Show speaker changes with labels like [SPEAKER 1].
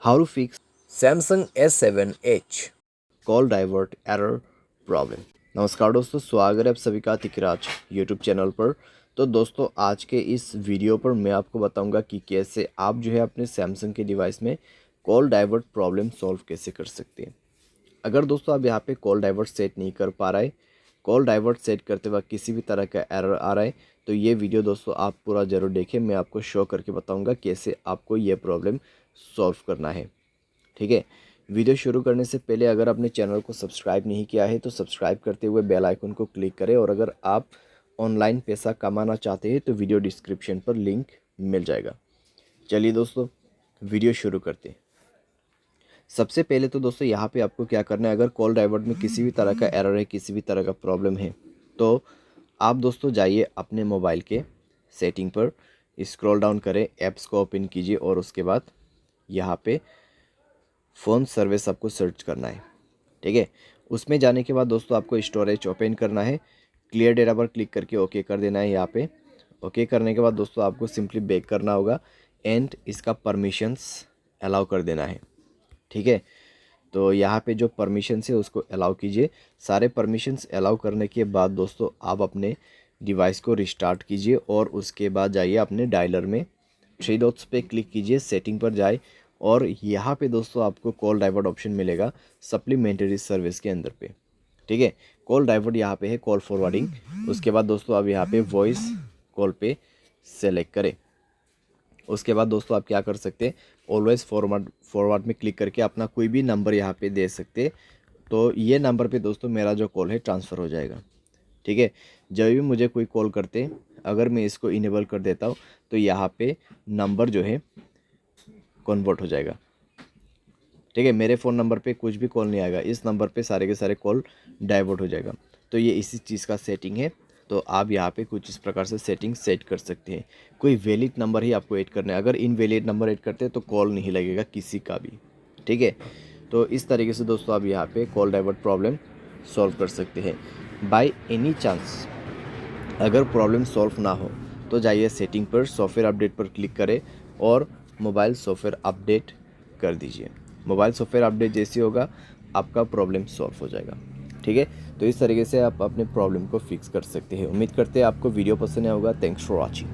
[SPEAKER 1] How to fix Samsung S7H call divert error problem. नमस्कार दोस्तों, स्वागत है आप सभी का तिकराज यूट्यूब चैनल पर। तो दोस्तों, आज के इस वीडियो पर मैं आपको बताऊंगा कि कैसे आप जो है अपने सैमसंग के डिवाइस में कॉल डाइवर्ट प्रॉब्लम सॉल्व कैसे कर सकते हैं। अगर दोस्तों आप यहाँ पे कॉल डाइवर्ट सेट नहीं कर पा रहे, कॉल डाइवर्ट सेट करते वक्त किसी भी तरह का एरर आ रहा है, तो ये वीडियो दोस्तों आप पूरा ज़रूर देखें। मैं आपको शो करके बताऊंगा कैसे आपको ये प्रॉब्लम सॉल्व करना है। ठीक है, वीडियो शुरू करने से पहले अगर आपने चैनल को सब्सक्राइब नहीं किया है तो सब्सक्राइब करते हुए बेल आइकन को क्लिक करें, और अगर आप ऑनलाइन पैसा कमाना चाहते हैं तो वीडियो डिस्क्रिप्शन पर लिंक मिल जाएगा। चलिए दोस्तों, वीडियो शुरू करते हैं। सबसे पहले तो दोस्तों यहाँ पे आपको क्या करना है, अगर कॉल डाइवर्ट में किसी भी तरह का एरर है, किसी भी तरह का प्रॉब्लम है, तो आप दोस्तों जाइए अपने मोबाइल के सेटिंग पर, स्क्रॉल डाउन करें, ऐप्स को ओपन कीजिए और उसके बाद यहाँ पे फ़ोन सर्विस आपको सर्च करना है। ठीक है, उसमें जाने के बाद दोस्तों आपको स्टोरेज ओपन करना है, क्लियर डेटा पर क्लिक करके ओके कर देना है। यहाँ पे ओके करने के बाद दोस्तों आपको सिंपली बैक करना होगा एंड इसका परमिशंस अलाउ कर देना है। ठीक है, तो यहाँ पे जो परमिशंस है उसको अलाउ कीजिए। सारे परमिशंस अलाउ करने के बाद दोस्तों आप अपने डिवाइस को रिस्टार्ट कीजिए और उसके बाद जाइए अपने डायलर में, थ्री डॉट्स पे क्लिक कीजिए, सेटिंग पर जाए और यहाँ पे दोस्तों आपको कॉल डाइवर्ट ऑप्शन मिलेगा सप्लीमेंट्री सर्विस के अंदर पे। ठीक है, कॉल डाइवर्ट यहाँ पे है कॉल फॉरवर्डिंग। उसके बाद दोस्तों आप यहाँ पे वॉइस कॉल पे सेलेक्ट करें। उसके बाद दोस्तों आप क्या कर सकते हैं, ऑलवेज फॉरवर्ड में क्लिक करके अपना कोई भी नंबर यहाँ पे दे सकते, तो ये नंबर पे दोस्तों मेरा जो कॉल है ट्रांसफ़र हो जाएगा। ठीक है, जब भी मुझे कोई कॉल करते, अगर मैं इसको इनेबल कर देता हूँ तो यहाँ पे नंबर जो है कन्वर्ट हो जाएगा। ठीक है, मेरे फ़ोन नंबर पे कुछ भी कॉल नहीं आएगा, इस नंबर पे सारे के सारे कॉल डाइवर्ट हो जाएगा। तो ये इसी चीज़ का सेटिंग है। तो आप यहाँ पे कुछ इस प्रकार से सेटिंग सेट कर सकते हैं। कोई वैलिड नंबर ही आपको ऐड करना है, अगर इनवैलिड नंबर ऐड करते हैं तो कॉल नहीं लगेगा किसी का भी। ठीक है, तो इस तरीके से दोस्तों आप यहाँ पे कॉल डाइवर्ट प्रॉब्लम सॉल्व कर सकते हैं। बाय एनी चांस अगर प्रॉब्लम सॉल्व ना हो तो जाइए सेटिंग पर, सॉफ्टवेयर अपडेट पर क्लिक करें और मोबाइल सॉफ्टवेयर अपडेट कर दीजिए। मोबाइल सॉफ्टवेयर अपडेट जैसे होगा आपका प्रॉब्लम सॉल्व हो जाएगा। ठीक है, तो इस तरीके से आप अपने प्रॉब्लम को फिक्स कर सकते हैं। उम्मीद करते हैं आपको वीडियो पसंद आया होगा। Thanks for watching.